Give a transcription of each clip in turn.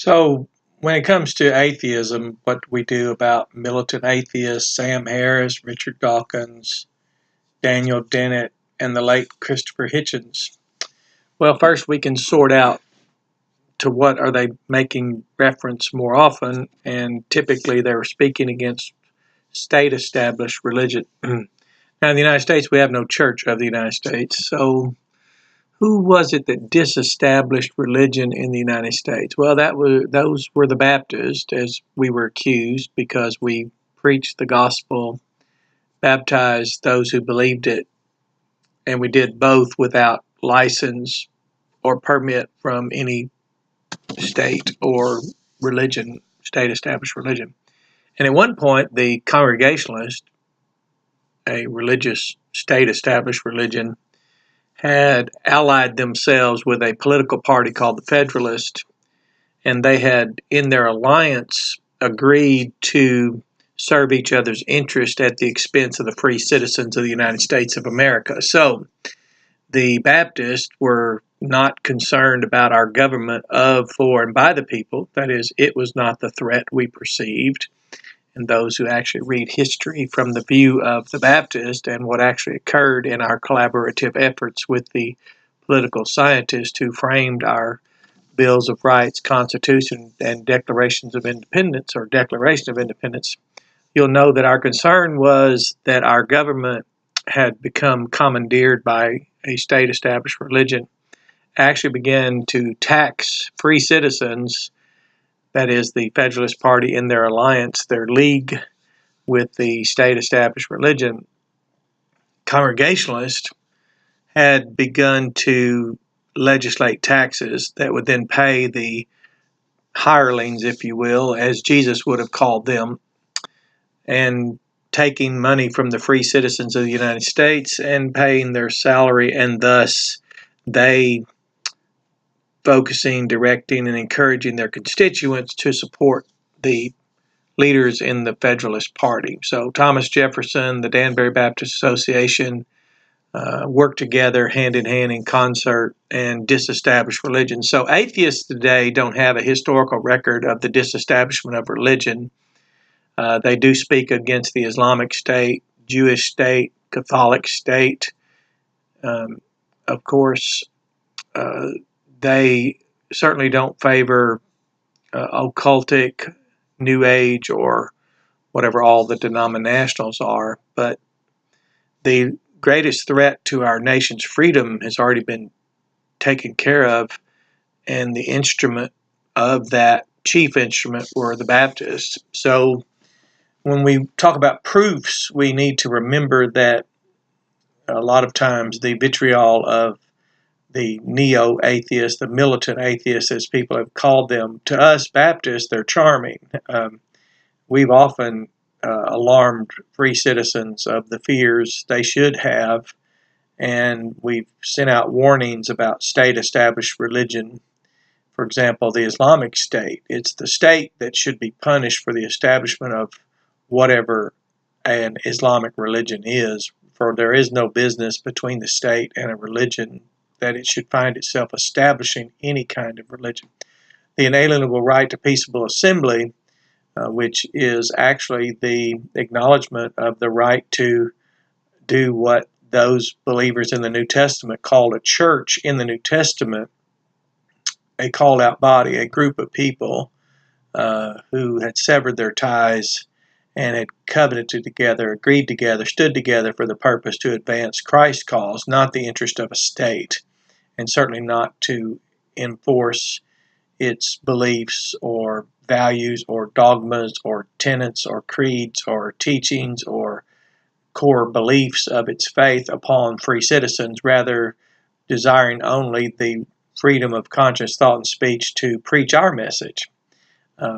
So, when it comes to atheism, what do we do about militant atheists, Sam Harris, Richard Dawkins, Daniel Dennett, and the late Christopher Hitchens? Well, first we can sort out to what are they making reference more often, and typically they were speaking against state-established religion. Now, in the United States, we have no Church of the United States, so who was it that disestablished religion in the United States? Well, those were the Baptists, as we were accused, because we preached the gospel, baptized those who believed it, and we did both without license or permit from any state or religion, state-established religion. And at one point, the Congregationalists, a religious state-established religion, had allied themselves with a political party called the Federalist, and they had, in their alliance, agreed to serve each other's interest at the expense of the free citizens of the United States of America. So the Baptists were not concerned about our government of, for, and by the people. That is, it was not the threat we perceived. And those who actually read history from the view of the Baptist and what actually occurred in our collaborative efforts with the political scientists who framed our Bills of Rights, Constitution, and Declarations of Independence, or Declaration of Independence, you'll know that our concern was that our government had become commandeered by a state-established religion, actually began to tax free citizens, that is, the Federalist Party in their alliance, their league with the state-established religion. Congregationalists had begun to legislate taxes that would then pay the hirelings, if you will, as Jesus would have called them, and taking money from the free citizens of the United States and paying their salary, and thus they focusing, directing, and encouraging their constituents to support the leaders in the Federalist Party. So Thomas Jefferson, the Danbury Baptist Association, worked together hand in hand in concert and disestablished religion. So atheists today don't have a historical record of the disestablishment of religion. They do speak against the Islamic State, Jewish state, Catholic state. Of course, they certainly don't favor occultic, New Age, or whatever all the denominationals are, but the greatest threat to our nation's freedom has already been taken care of, and the instrument of that, chief instrument, were the Baptists. So when we talk about proofs, we need to remember that a lot of times the vitriol of the neo-atheists, the militant atheists, as people have called them, to us Baptists, they're charming. We've often alarmed free citizens of the fears they should have, and we've sent out warnings about state-established religion. For example, the Islamic State. It's the state that should be punished for the establishment of whatever an Islamic religion is, for there is no business between the state and a religion that it should find itself establishing any kind of religion. The inalienable right to peaceable assembly, which is actually the acknowledgement of the right to do what those believers in the New Testament called a church in the New Testament, a called out body, a group of people who had severed their ties and had covenanted together, agreed together, stood together for the purpose to advance Christ's cause, not the interest of a state, and certainly not to enforce its beliefs or values or dogmas or tenets or creeds or teachings or core beliefs of its faith upon free citizens, rather desiring only the freedom of conscience, thought, and speech to preach our message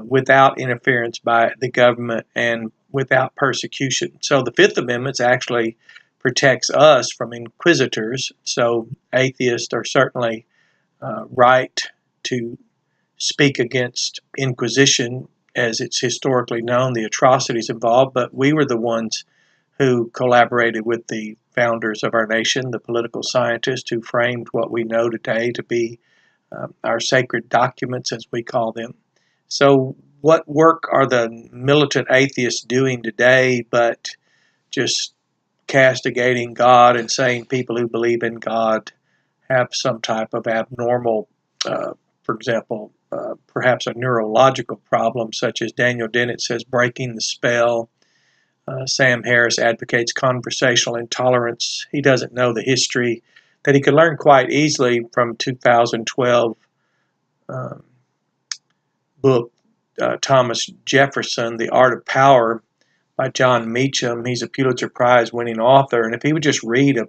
without interference by the government and without persecution. So the Fifth Amendment actually protects us from inquisitors. So atheists are certainly right to speak against Inquisition, as it's historically known, the atrocities involved, but we were the ones who collaborated with the founders of our nation, the political scientists who framed what we know today to be our sacred documents, as we call them. So what work are the militant atheists doing today but just castigating God and saying people who believe in God have some type of abnormal, for example, perhaps a neurological problem, such as Daniel Dennett says, breaking the spell. Sam Harris advocates conversational intolerance. He doesn't know the history that he could learn quite easily from 2012 um, book, Thomas Jefferson, The Art of Power, by John Meacham. He's a Pulitzer Prize winning author, and if he would just read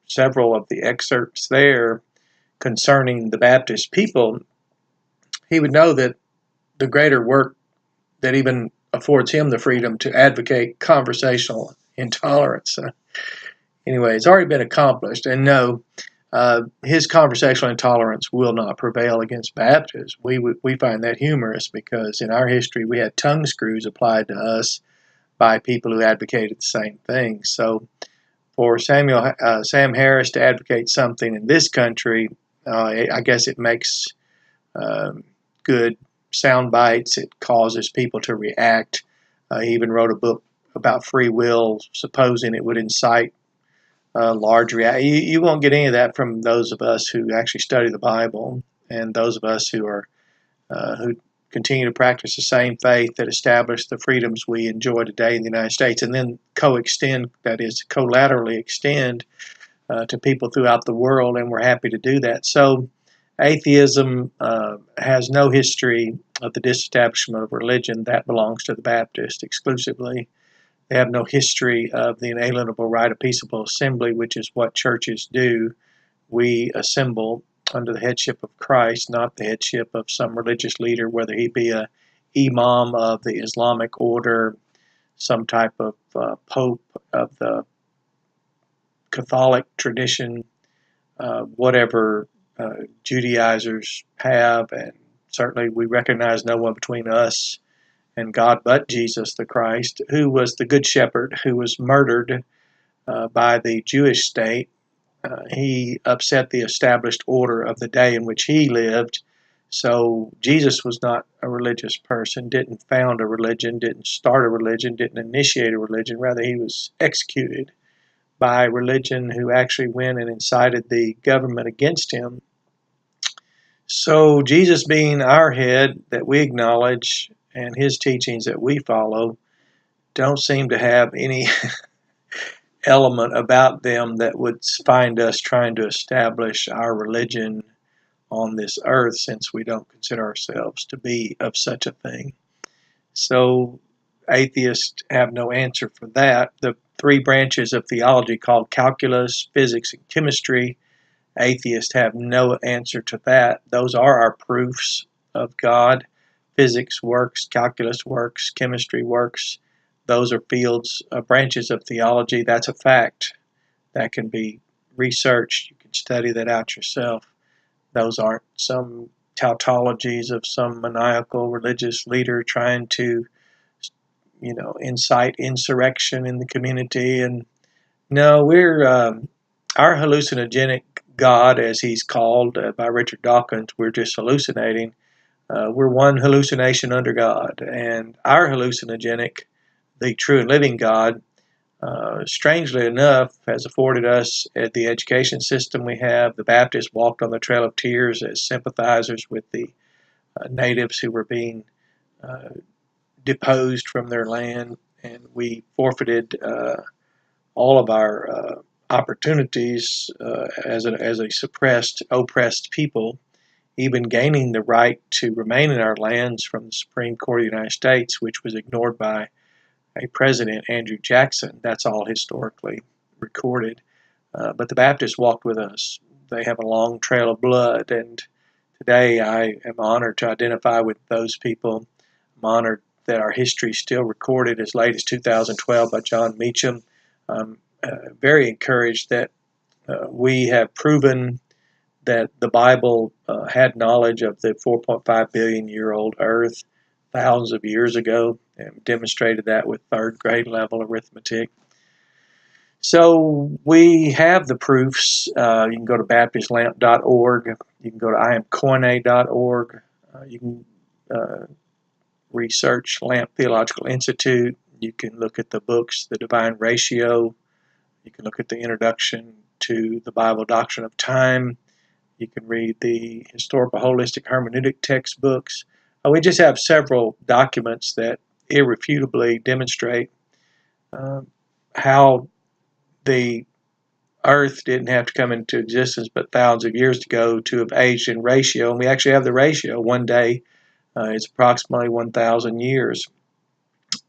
several of the excerpts there concerning the Baptist people, he would know that the greater work that even affords him the freedom to advocate conversational intolerance. Anyway, it's already been accomplished, and no, his conversational intolerance will not prevail against Baptists. We find that humorous because in our history we had tongue screws applied to us by people who advocated the same thing. So for Sam Harris to advocate something in this country, I guess it makes good sound bites. It causes people to react. He even wrote a book about free will, supposing it would incite large reaction. You won't get any of that from those of us who actually study the Bible, and those of us who continue to practice the same faith that established the freedoms we enjoy today in the United States, and then coextend, that is, collaterally extend to people throughout the world, and we're happy to do that. So atheism has no history of the disestablishment of religion. That belongs to the Baptists exclusively. They have no history of the inalienable right of peaceable assembly, which is what churches do. We assemble under the headship of Christ, not the headship of some religious leader, whether he be a imam of the Islamic order, some type of pope of the Catholic tradition, whatever Judaizers have, and certainly we recognize no one between us and God but Jesus the Christ, who was the Good Shepherd, who was murdered by the Jewish state. He upset the established order of the day in which he lived. So Jesus was not a religious person, didn't found a religion, didn't start a religion, didn't initiate a religion. Rather, he was executed by religion who actually went and incited the government against him. So Jesus being our head that we acknowledge and his teachings that we follow don't seem to have any element about them that would find us trying to establish our religion on this earth, since we don't consider ourselves to be of such a thing. So atheists have no answer for that. The three branches of theology called calculus, physics, and chemistry, atheists have no answer to that. Those are our proofs of God. Physics works, calculus works, chemistry works. Those are fields, branches of theology. That's a fact that can be researched. You can study that out yourself. Those aren't some tautologies of some maniacal religious leader trying to, incite insurrection in the community. And no, we're our hallucinogenic God, as he's called by Richard Dawkins. We're just hallucinating. We're one hallucination under God, and our hallucinogenic, the true and living God, strangely enough, has afforded us at the education system we have. The Baptists walked on the Trail of Tears as sympathizers with the natives who were being deposed from their land, and we forfeited all of our opportunities as a suppressed, oppressed people, even gaining the right to remain in our lands from the Supreme Court of the United States, which was ignored by a president, Andrew Jackson. That's all historically recorded. But the Baptists walked with us. They have a long trail of blood, and today I am honored to identify with those people. I'm honored that our history is still recorded as late as 2012 by John Meacham. I'm very encouraged that we have proven that the Bible had knowledge of the 4.5 billion year old earth thousands of years ago, and demonstrated that with third grade level arithmetic. So we have the proofs. You can go to baptistlamp.org. You can go to iamkoine.org. You can research Lamp Theological Institute. You can look at the books, The Divine Ratio. You can look at the Introduction to the Bible Doctrine of Time. You can read the Historical Holistic Hermeneutic textbooks. We just have several documents that irrefutably demonstrate how the Earth didn't have to come into existence but thousands of years ago to have aged in ratio. And we actually have the ratio. One day is approximately 1,000 years.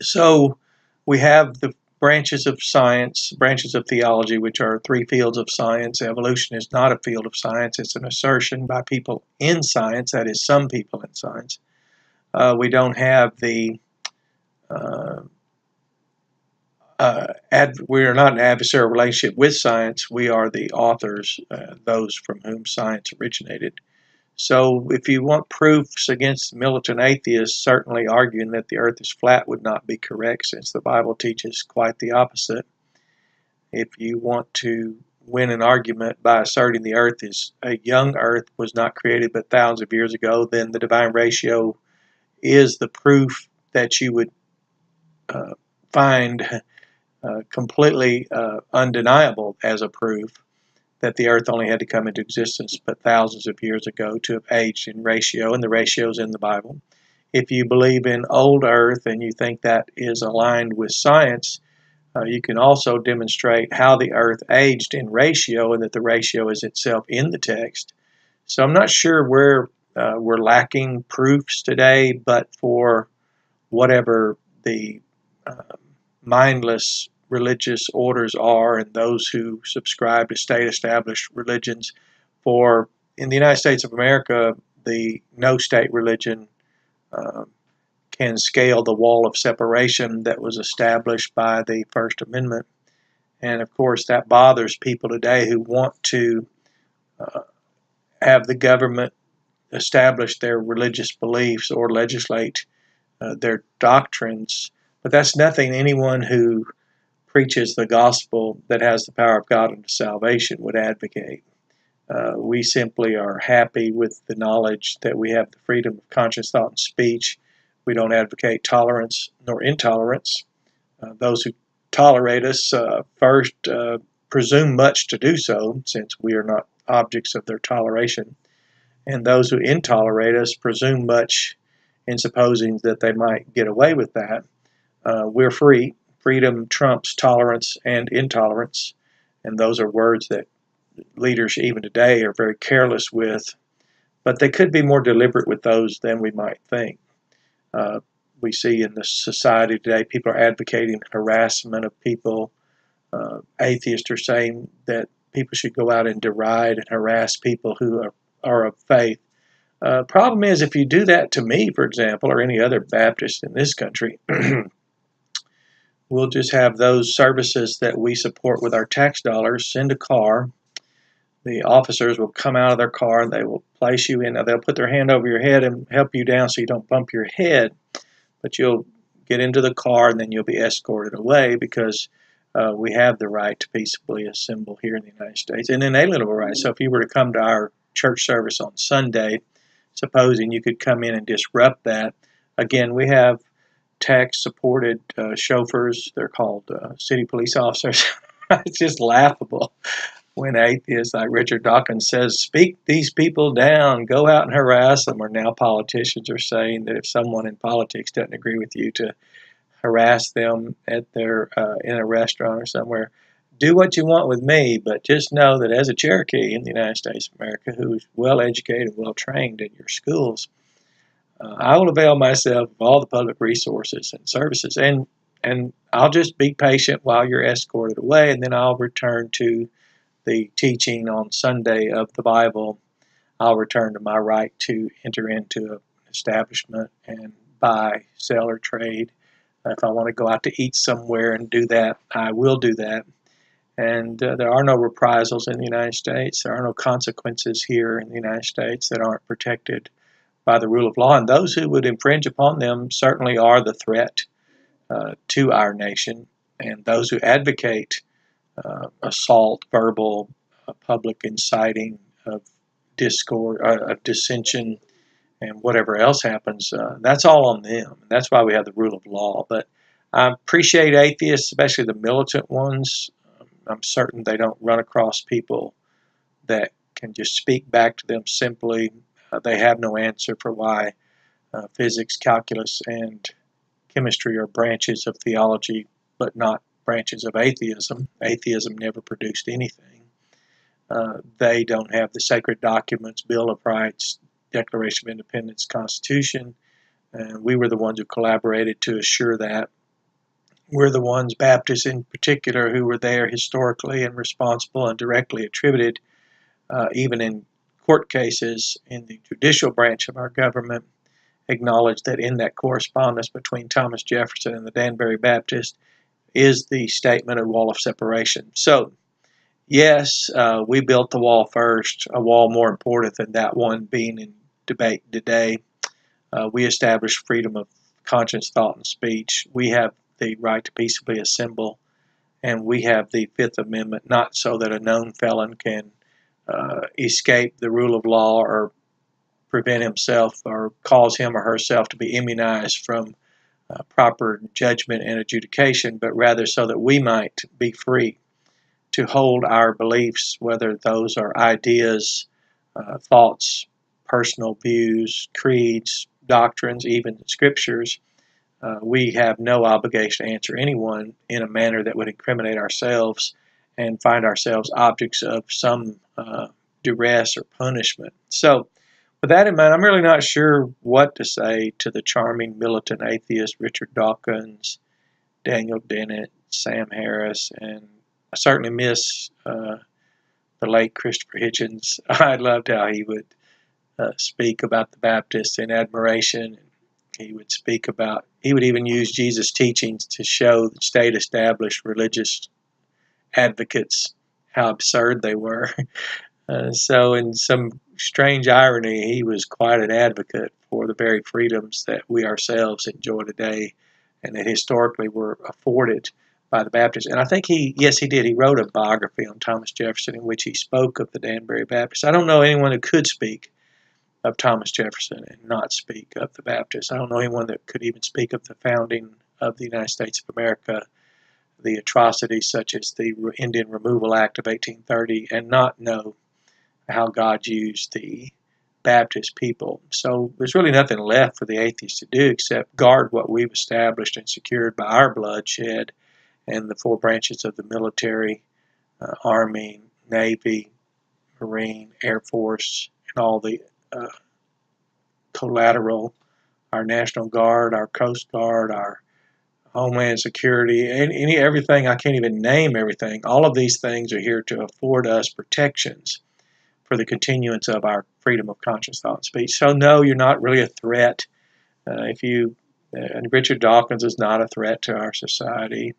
So we have the branches of science, branches of theology, which are three fields of science. Evolution is not a field of science. It's an assertion by people in science, that is, some people in science. We don't have the we are not in an adversarial relationship with science. We are the authors, those from whom science originated. So if you want proofs against militant atheists, certainly arguing that the earth is flat would not be correct, since the Bible teaches quite the opposite. If you want to win an argument by asserting the earth is a young earth, was not created but thousands of years ago, then the divine ratio is the proof that you would find completely undeniable as a proof that the earth only had to come into existence but thousands of years ago to have aged in ratio, and the ratio is in the Bible. If you believe in old earth and you think that is aligned with science, you can also demonstrate how the earth aged in ratio and that the ratio is itself in the text. So I'm not sure where we're lacking proofs today, but for whatever the mindless religious orders are, and those who subscribe to state-established religions. For in the United States of America, the no state religion can scale the wall of separation that was established by the First Amendment. And of course, that bothers people today who want to have the government establish their religious beliefs or legislate their doctrines. But that's nothing anyone who preaches the gospel that has the power of God unto salvation would advocate. We simply are happy with the knowledge that we have the freedom of conscience, thought, and speech. We don't advocate tolerance nor intolerance. Those who tolerate us first presume much to do so, since we are not objects of their toleration. And those who intolerate us presume much in supposing that they might get away with that. We're free. Freedom trumps tolerance and intolerance, and those are words that leaders even today are very careless with, but they could be more deliberate with those than we might think. We see in the society today people are advocating harassment of people. Atheists are saying that people should go out and deride and harass people who are of faith. Problem is, if you do that to me, for example, or any other Baptist in this country, we'll just have those services that we support with our tax dollars send a car. The officers will come out of their car and they will place you in. They'll put their hand over your head and help you down so you don't bump your head. But you'll get into the car and then you'll be escorted away, because we have the right to peaceably assemble here in the United States, an inalienable right. So if you were to come to our church service on Sunday, supposing you could come in and disrupt that, again, we have tax-supported chauffeurs. They're called city police officers. It's just laughable when atheists like Richard Dawkins says, speak these people down, go out and harass them. Or now politicians are saying that if someone in politics doesn't agree with you, to harass them at their in a restaurant or somewhere. Do what you want with me, but just know that as a Cherokee in the United States of America who is well educated, well trained in your schools, I will avail myself of all the public resources and services, and I'll just be patient while you're escorted away, and then I'll return to the teaching on Sunday of the Bible. I'll return to my right to enter into an establishment and buy, sell, or trade. If I want to go out to eat somewhere and do that, I will do that. And there are no reprisals in the United States. There are no consequences here in the United States that aren't protected by the rule of law. And those who would infringe upon them certainly are the threat to our nation. And those who advocate assault, verbal, public inciting of discord, of dissension, and whatever else happens, that's all on them. That's why we have the rule of law. But I appreciate atheists, especially the militant ones. I'm certain they don't run across people that can just speak back to them simply. They have no answer for why physics, calculus, and chemistry are branches of theology, but not branches of atheism. Atheism never produced anything. They don't have the sacred documents, Bill of Rights, Declaration of Independence, Constitution. And we were the ones who collaborated to assure that. We're the ones, Baptists in particular, who were there historically and responsible and directly attributed, even in court cases in the judicial branch of our government, acknowledged that in that correspondence between Thomas Jefferson and the Danbury Baptist is the statement of wall of separation. So, yes, we built the wall first, a wall more important than that one being in debate today. We established freedom of conscience, thought, and speech. We have the right to peaceably assemble, and we have the Fifth Amendment, not so that a known felon can escape the rule of law or prevent himself or cause him or herself to be immunized from proper judgment and adjudication, but rather so that we might be free to hold our beliefs, whether those are ideas, thoughts, personal views, creeds, doctrines, even scriptures. We have no obligation to answer anyone in a manner that would incriminate ourselves and find ourselves objects of some duress or punishment. So, with that in mind, I'm really not sure what to say to the charming militant atheist Richard Dawkins, Daniel Dennett, Sam Harris, and I certainly miss the late Christopher Hitchens. I loved how he would speak about the Baptists in admiration. He would even use Jesus' teachings to show the state established religious advocates how absurd they were. So in some strange irony, he was quite an advocate for the very freedoms that we ourselves enjoy today and that historically were afforded by the Baptists. And I think he did. He wrote a biography on Thomas Jefferson in which he spoke of the Danbury Baptists. I don't know anyone who could speak of Thomas Jefferson and not speak of the Baptists. I don't know anyone that could even speak of the founding of the United States of America, the atrocities such as the Indian Removal Act of 1830, and not know how God used the Baptist people. So there's really nothing left for the atheists to do except guard what we've established and secured by our bloodshed and the four branches of the military, Army, Navy, Marine, Air Force, and all the collateral, our National Guard, our Coast Guard, our Homeland Security, everything. I can't even name everything. All of these things are here to afford us protections for the continuance of our freedom of conscience, thought, and speech. So no, you're not really a threat. And Richard Dawkins is not a threat to our society.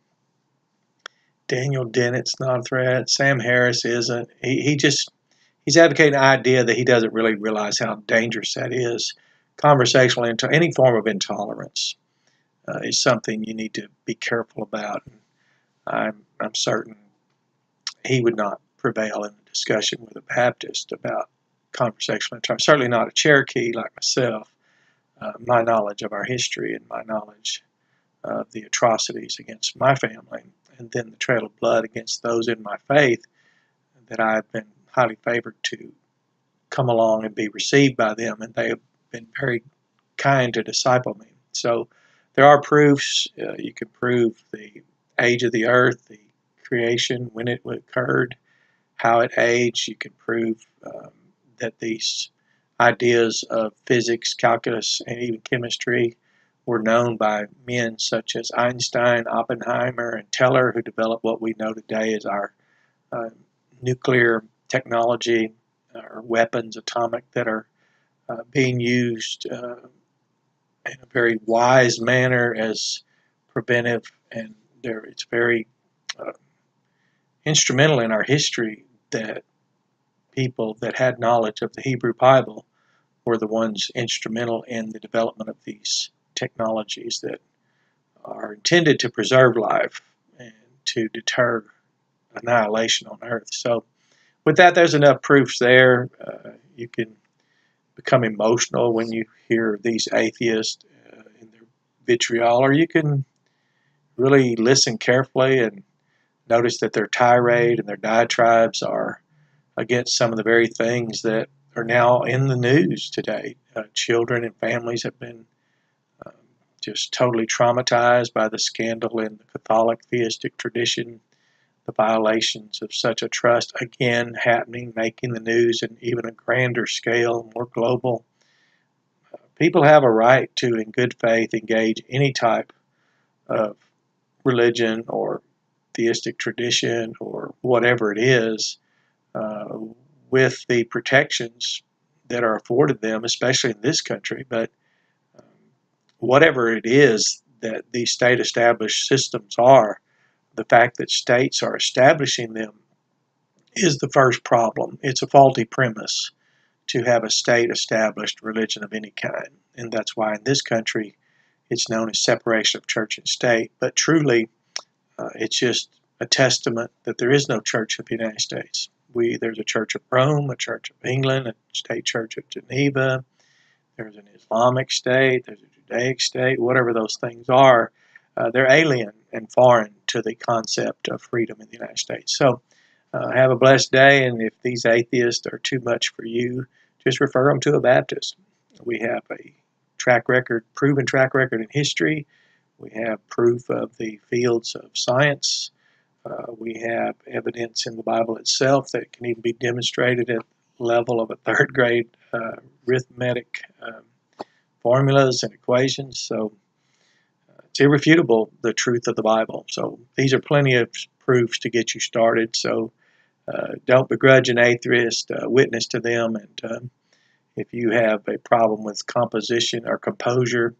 Daniel Dennett's not a threat. Sam Harris isn't. He's advocating an idea that he doesn't really realize how dangerous that is. Conversational, any form of intolerance is something you need to be careful about. I'm certain he would not prevail in a discussion with a Baptist about conversational intolerance. Certainly not a Cherokee like myself. My knowledge of our history and my knowledge of the atrocities against my family, and then the trail of blood against those in my faith, that I've been highly favored to come along and be received by them, and they have been very kind to disciple me. So there are proofs. You can prove the age of the earth, the creation, when it occurred, how it aged. You can prove that these ideas of physics, calculus, and even chemistry were known by men such as Einstein, Oppenheimer, and Teller, who developed what we know today as our nuclear technology, or weapons, atomic, that are being used in a very wise manner as preventive, and it's very instrumental in our history that people that had knowledge of the Hebrew Bible were the ones instrumental in the development of these technologies that are intended to preserve life and to deter annihilation on earth. So with that, there's enough proofs there. You can become emotional when you hear these atheists in their vitriol, or you can really listen carefully and notice that their tirade and their diatribes are against some of the very things that are now in the news today. Children and families have been just totally traumatized by the scandal in the Catholic theistic tradition, the violations of such a trust again happening, making the news in even a grander scale, more global. People have a right to, in good faith, engage any type of religion or theistic tradition or whatever it is, with the protections that are afforded them, especially in this country. But whatever it is that these state-established systems are, the fact that states are establishing them is the first problem. It's a faulty premise to have a state-established religion of any kind. And that's why in this country it's known as separation of church and state. But truly, it's just a testament that there is no church of the United States. There's a Church of Rome, a Church of England, a State Church of Geneva. There's an Islamic state. There's a Judaic state. Whatever those things are, they're alien and foreign to the concept of freedom in the United States. So have a blessed day, and if these atheists are too much for you, just refer them to a Baptist. We have a track record, proven track record in history. We have proof of the fields of science. We have evidence in the Bible itself that can even be demonstrated at the level of a third grade arithmetic formulas and equations. So it's irrefutable, the truth of the Bible. So these are plenty of proofs to get you started. So don't begrudge an atheist, witness to them. And if you have a problem with composition or composure,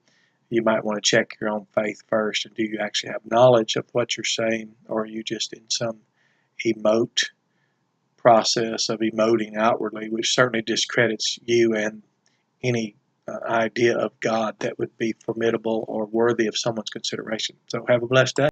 you might want to check your own faith first. And do you actually have knowledge of what you're saying, or are you just in some emote process of emoting outwardly, which certainly discredits you and any idea of God that would be formidable or worthy of someone's consideration. So have a blessed day.